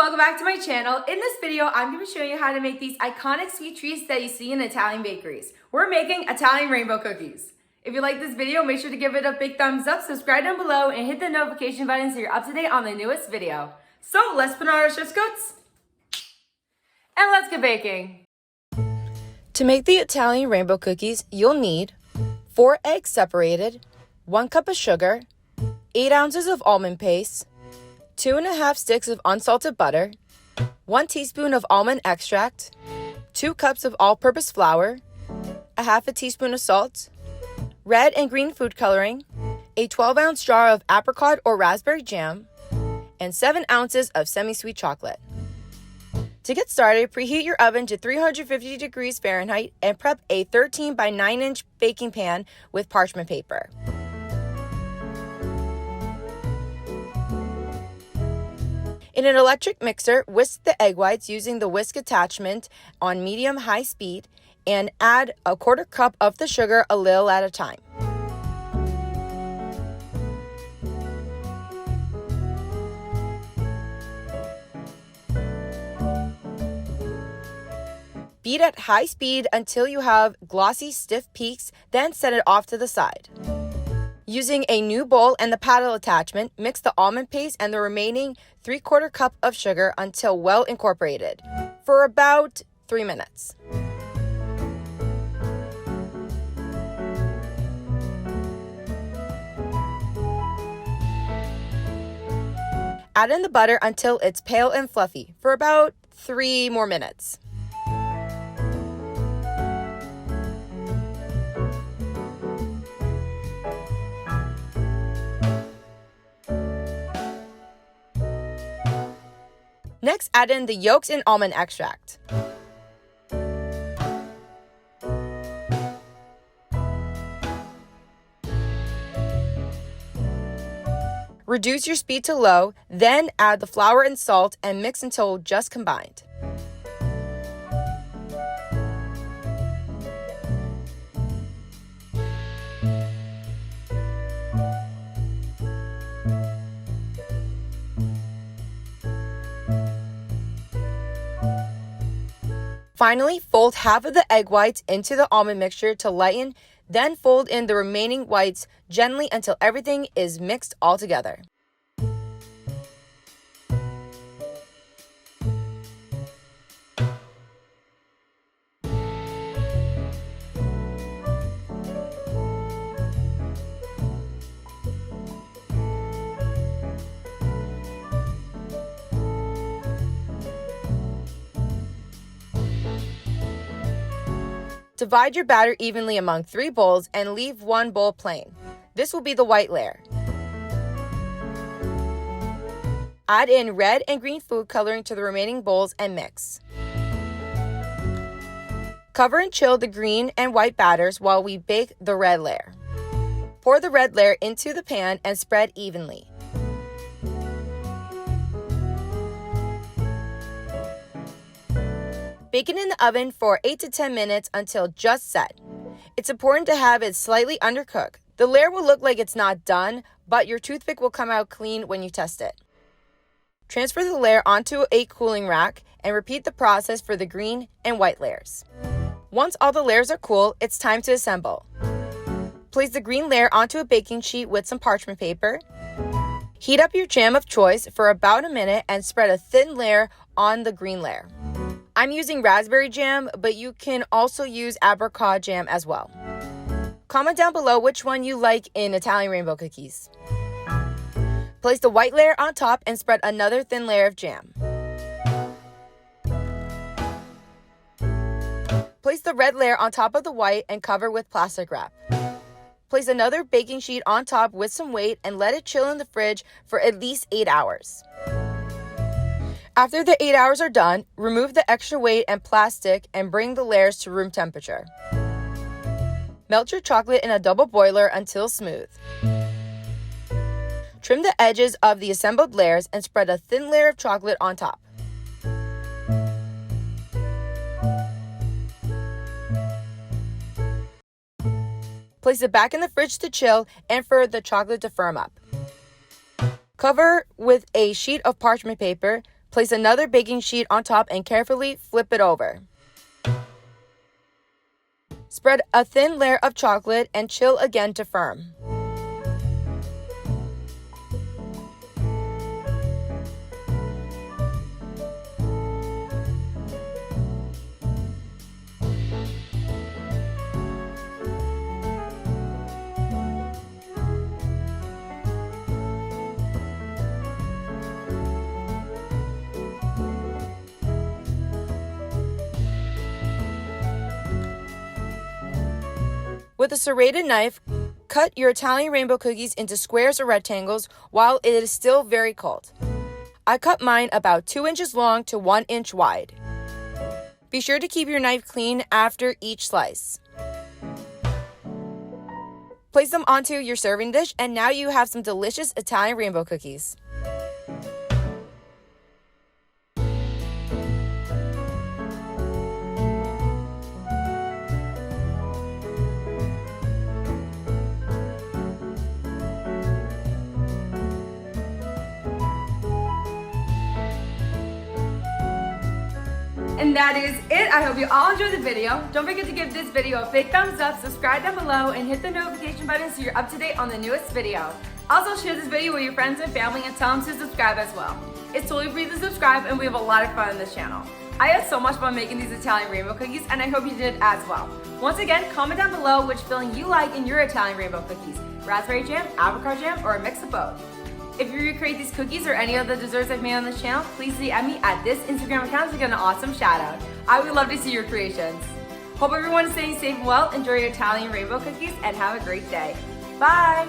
welcome back to my channel. In this video, I'm going to show you how to make these iconic sweet treats that you see in Italian bakeries. We're making Italian rainbow cookies. If you like this video, make sure to give it a big thumbs up, subscribe down below, and hit the notification button so you're up to date on the newest video. So let's put on our chef's coats and let's get baking. To make the Italian rainbow cookies, you'll need 4 eggs separated, 1 cup of sugar, 8 ounces of almond paste, 2½ sticks of unsalted butter, 1 teaspoon of almond extract, 2 cups of all-purpose flour, a half a teaspoon of salt, red and green food coloring, a 12-ounce jar of apricot or raspberry jam, and 7 ounces of semi-sweet chocolate. To get started, preheat your oven to 350 degrees Fahrenheit and prep a 13 by 9 inch baking pan with parchment paper. In an electric mixer, whisk the egg whites using the whisk attachment on medium-high speed and add a 1/4 cup of the sugar a little at a time. Beat at high speed until you have glossy, stiff peaks, then set it off to the side. Using a new bowl and the paddle attachment, mix the almond paste and the remaining 3/4 cup of sugar until well incorporated for about 3 minutes. Add in the butter until it's pale and fluffy for about 3 more minutes. Next, add in the yolks and almond extract. Reduce your speed to low, then add the flour and salt and mix until just combined. Finally, fold half of the egg whites into the almond mixture to lighten, then fold in the remaining whites gently until everything is mixed all together. Divide your batter evenly among 3 bowls and leave 1 bowl plain. This will be the white layer. Add in red and green food coloring to the remaining bowls and mix. Cover and chill the green and white batters while we bake the red layer. Pour the red layer into the pan and spread evenly. Bake it in the oven for 8 to 10 minutes until just set. It's important to have it slightly undercooked. The layer will look like it's not done, but your toothpick will come out clean when you test it. Transfer the layer onto a cooling rack and repeat the process for the green and white layers. Once all the layers are cool, it's time to assemble. Place the green layer onto a baking sheet with some parchment paper. Heat up your jam of choice for about a minute and spread a thin layer on the green layer. I'm using raspberry jam, but you can also use apricot jam as well. Comment down below which one you like in Italian rainbow cookies. Place the white layer on top and spread another thin layer of jam. Place the red layer on top of the white and cover with plastic wrap. Place another baking sheet on top with some weight and let it chill in the fridge for at least 8 hours. After the 8 hours are done, remove the extra weight and plastic and bring the layers to room temperature. Melt your chocolate in a double boiler until smooth. Trim the edges of the assembled layers and spread a thin layer of chocolate on top. Place it back in the fridge to chill and for the chocolate to firm up. Cover with a sheet of parchment paper. Place another baking sheet on top and carefully flip it over. Spread a thin layer of chocolate and chill again to firm. With a serrated knife, cut your Italian rainbow cookies into squares or rectangles while it is still very cold. I cut mine about 2 inches long to 1 inch wide. Be sure to keep your knife clean after each slice. Place them onto your serving dish, and now you have some delicious Italian rainbow cookies. And that is it. I hope you all enjoyed the video. Don't forget to give this video a big thumbs up, subscribe down below, and hit the notification button so you're up to date on the newest video. Also, share this video with your friends and family and tell them to subscribe as well. It's totally free to subscribe, and we have a lot of fun on this channel. I had so much fun making these Italian rainbow cookies, and I hope you did as well. Once again, comment down below which filling you like in your Italian rainbow cookies: raspberry jam, apricot jam, or a mix of both. If you recreate these cookies or any of the desserts I've made on this channel, please DM me at this Instagram account to get an awesome shout out. I would love to see your creations. Hope everyone is staying safe and well, enjoy your Italian rainbow cookies, and have a great day. Bye!